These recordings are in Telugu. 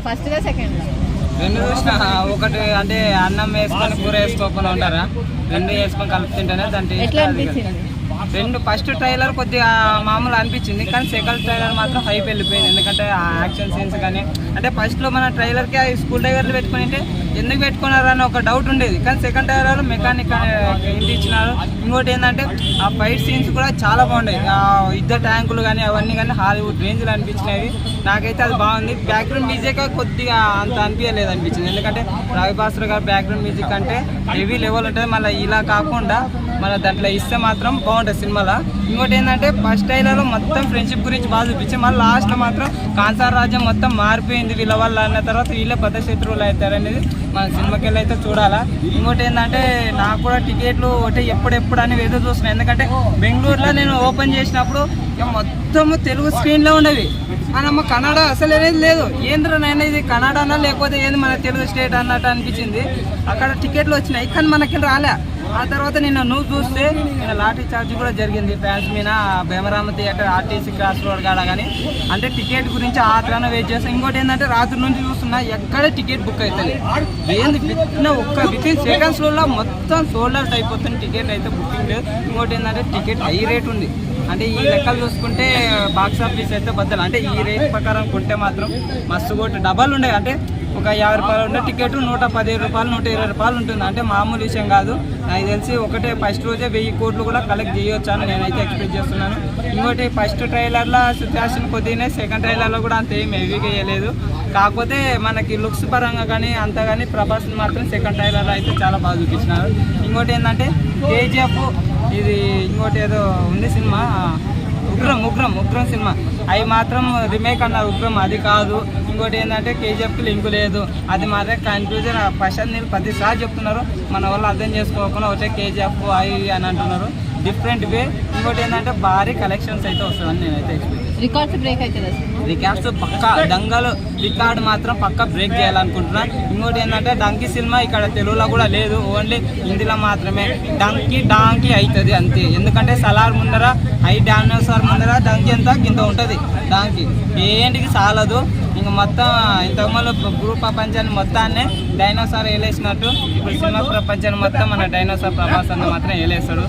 ఫస్ట్ గా సెకండ్ రెండు చూసిన ఒకటి అంటే అన్నం వేసుకొని కూర వేసుకోకుండా ఉంటారా, రెండు వేసుకొని కలిపి తింటేనే దాని ఎట్లా అనిపించింది? రెండు ఫస్ట్ ట్రైలర్ కొద్దిగా మామూలు అనిపించింది, కానీ సెకండ్ ట్రైలర్ మాత్రం హైప్ వెళ్ళిపోయింది. ఎందుకంటే ఆ యాక్షన్ సీన్స్ కానీ అంటే ఫస్ట్లో మన ట్రైలర్కి ఆ స్కూల్ డ్రైవర్లు పెట్టుకుని అంటే ఎందుకు పెట్టుకున్నారని ఒక డౌట్ ఉండేది, కానీ సెకండ్ ట్రైలర్లో మెకానిక్ ఇంటి ఇచ్చినారు. ఇంకోటి ఏంటంటే ఆ ఫైట్ సీన్స్ కూడా చాలా బాగున్నాయి. ఆ యుద్ధ ట్యాంకులు కానీ అవన్నీ కానీ హాలీవుడ్ రేంజ్లో అనిపించినవి. నాకైతే అది బాగుంది. బ్యాక్గ్రౌండ్ మ్యూజిక్ కొద్దిగా అంత అనిపించలేదు అనిపించింది, ఎందుకంటే రవి భాస్కర్ గారు బ్యాక్గ్రౌండ్ మ్యూజిక్ అంటే హెవీ లెవెల్ ఉంటుంది. మళ్ళీ ఇలా కాకుండా మన దాంట్లో ఇస్తే మాత్రం బాగుంటుంది సినిమాలో. ఇంకోటి ఏంటంటే ఫస్ట్ ట్రైలర్లో మొత్తం ఫ్రెండ్షిప్ గురించి బాగా చూపించి మళ్ళీ లాస్ట్లో మాత్రం కాన్సార్ రాజ్యం మొత్తం మారిపోయింది వీళ్ళ వల్ల అన్న తర్వాత వీళ్ళే పెద్ద శత్రువులు అవుతారు అనేది మన సినిమాకి వెళ్ళి అయితే చూడాలా. ఇంకోటి ఏంటంటే నాకు కూడా టికెట్లు ఒకటి ఎప్పుడెప్పుడు అని ఎదురు చూస్తున్నాను, ఎందుకంటే బెంగళూరులో నేను ఓపెన్ చేసినప్పుడు మొత్తం తెలుగు స్క్రీన్లో ఉండేవి. మనమ్మ కన్నడ అసలు అనేది లేదు. ఏంద్ర నేను ఇది కన్నడ అన్నా లేకపోతే ఏంది మన తెలుగు స్టేట్ అన్నట్టు అనిపించింది. అక్కడ టికెట్లు వచ్చినాయి కానీ మనకి రాలే. ఆ తర్వాత నిన్న నువ్వు చూస్తే నిన్న లాఠీ చార్జ్ కూడా జరిగింది ఫ్యాన్స్ మీద భీమరామ థియేటర్ ఆర్టీసీ క్రాస్ రోడ్ కాడ. కానీ అంటే టికెట్ గురించి ఆత్రాన వెయిట్ చేస్తాం. ఇంకోటి ఏంటంటే రాత్రి నుంచి చూస్తున్నా ఎక్కడ టికెట్ బుక్ అవుతుంది. ఏంది వితిన్ సెకండ్స్లో మొత్తం సోల్డ్ అవుట్ అయిపోతుంది. టికెట్ అయితే బుకింగ్ లేదు. ఇంకోటి ఏంటంటే టికెట్ హై రేట్ ఉంది. అంటే ఈ లెక్కలు చూసుకుంటే బాక్స్ ఆఫీస్ అయితే బద్దలు. అంటే ఈ రేట్ ప్రకారం కొంటే మాత్రం మస్తు కొట్టి డబల్ ఉండే. అంటే ఒక 50 రూపాయలు ఉండే టికెట్ 115 రూపాయలు 120 రూపాయలు ఉంటుంది. అంటే మామూలు విషయం కాదు. నాకు తెలిసి ఒకటే ఫస్ట్ రోజే 1000 కోట్లు కూడా కలెక్ట్ చేయొచ్చు అని నేనైతే ఎక్స్పెక్ట్ చేస్తున్నాను. ఇంకోటి ఫస్ట్ ట్రైలర్లో సిచ్యువేషన్ కొద్దిగానే, సెకండ్ ట్రైలర్లో కూడా అంత ఏం హెవీగా వేయలేదు. కాకపోతే మనకి లుక్స్ పరంగా కానీ అంత కానీ ప్రభాస్ మాత్రం సెకండ్ ట్రైలర్లో అయితే చాలా బాగా చూపించినారు. ఇంకోటి ఏంటంటే కేజీఎఫ్ ఇది ఇంకోటి ఏదో ఉంది సినిమా ఉగ్రం సినిమా, అవి మాత్రం రిమేక్ అన్నారు. ఉగ్రం అది కాదు. ఇంకోటి ఏంటంటే కేజీఎఫ్కి లింకు లేదు. అది మాత్రం కన్ఫ్యూజన్. ప్రశాంత్ నీళ్ళు ప్రతిసారి చెప్తున్నారు, మన వాళ్ళు అర్థం చేసుకోకుండా ఒకటే కేజీఎఫ్ అవి అని అంటున్నారు డిఫరెంట్ వే. ఇంకోటి ఏంటంటే భారీ కలెక్షన్స్ అయితే వస్తుందని నేనైతే ఎక్స్పెక్ట్ చేస్తాను. రికార్డ్స్ బ్రేక్ అవుతుంది. రికార్డ్స్ పక్కా దంగల్ రికార్డ్ మాత్రం పక్కా బ్రేక్ చేయాలనుకుంటున్నా. ఇంకోటి ఏంటంటే డంకీ సినిమా ఇక్కడ తెలుగులో కూడా లేదు, ఓన్లీ హిందీలో మాత్రమే. డాంకీ అవుతుంది అంతే. ఎందుకంటే సలార్ ముందర డైనోసార్ ముందర డంకీ అంతా కింద ఉంటుంది. డాంకీ ఏంటికి చాలదు. ఇంక మొత్తం ఇంతకుముందు భూ ప్రపంచాన్ని మొత్తాన్ని డైనోసార్ వేలేసినట్టు ఇప్పుడు సినిమా ప్రపంచాన్ని మొత్తం మన డైనోసార్ ప్రభాస్ అన్న మాత్రం వేలేస్తాడు.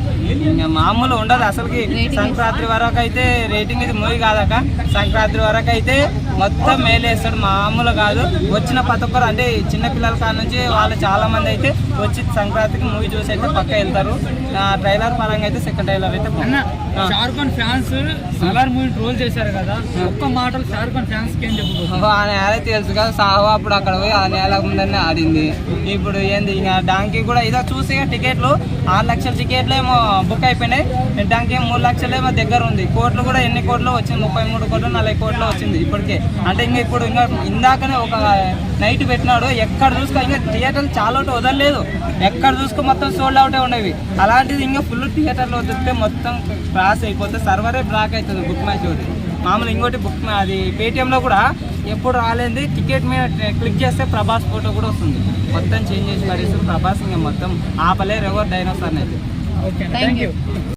ఇంకా మామూలు ఉండదు అసలుకి. సంక్రాంతి వరకు అయితే రేటింగ్ ఇది మూవీ కాదాక, సంక్రాంతి వరకు అయితే మొత్తం మేలేస్తాడు, మామూలు కాదు. వచ్చిన ప్రతి ఒక్కరు అంటే చిన్నపిల్లల కాడ నుంచి వాళ్ళు చాలా మంది అయితే వచ్చి సంక్రాంతికి మూవీ చూసి అయితే పక్క వెళ్తారు. ట్రైలర్ పరంగా అయితే సెకండ్ ట్రైలర్ అయితే Shahrukh Khan fans Salaar movie troll చేశారు కదా, ఒక్క మాటలు షారుఖ్ ఖాన్ ఫ్యాన్స్ కి ఏం చెప్పుకోవచ్చు? ఆ నేల తెలుసు కదా, సాహో అప్పుడు అక్కడ పోయి ఆ నేల ముందరనే ఆడింది. ఇప్పుడు ఏంది ఇంకా డాంకీ కూడా ఇదో చూసి టికెట్లు 6 లక్షల టికెట్లు ఏమో బుక్ అయిపోయినాయి. డాంకీ 3 లక్షలు ఏమో దగ్గర ఉంది. కోట్లు కూడా ఎన్ని కోట్లు వచ్చింది? 33 కోట్లు 40 కోట్లు వచ్చింది ఇప్పటికే. అంటే ఇప్పుడు ఇంకా ఇందాకనే ఒక నైట్ పెట్టినాడు. ఎక్కడ చూసుకో ఇంకా థియేటర్లు చాలా వదలలేదు. ఎక్కడ చూసుకో మొత్తం సోల్డ్ అవుటే ఉండేవి. అలాంటిది ఇంకా ఫుల్ థియేటర్లో వదిలితే మొత్తం క్రాస్ అయిపోతే సర్వరే బ్లాక్ అవుతుంది బుక్ మ్యాచ్ ఒకటి మామూలు. ఇంకోటి బుక్ అది పేటిఎంలో కూడా ఎప్పుడు రాలేదు. టికెట్ మీద క్లిక్ చేస్తే ప్రభాస్ ఫోటో కూడా వస్తుంది. మొత్తం చేంజ్ చేసి పడేసి ప్రభాస్ ఇంకా మొత్తం ఆపలేరు ఎవరు డైనోసార్ని అయితే. Thank you.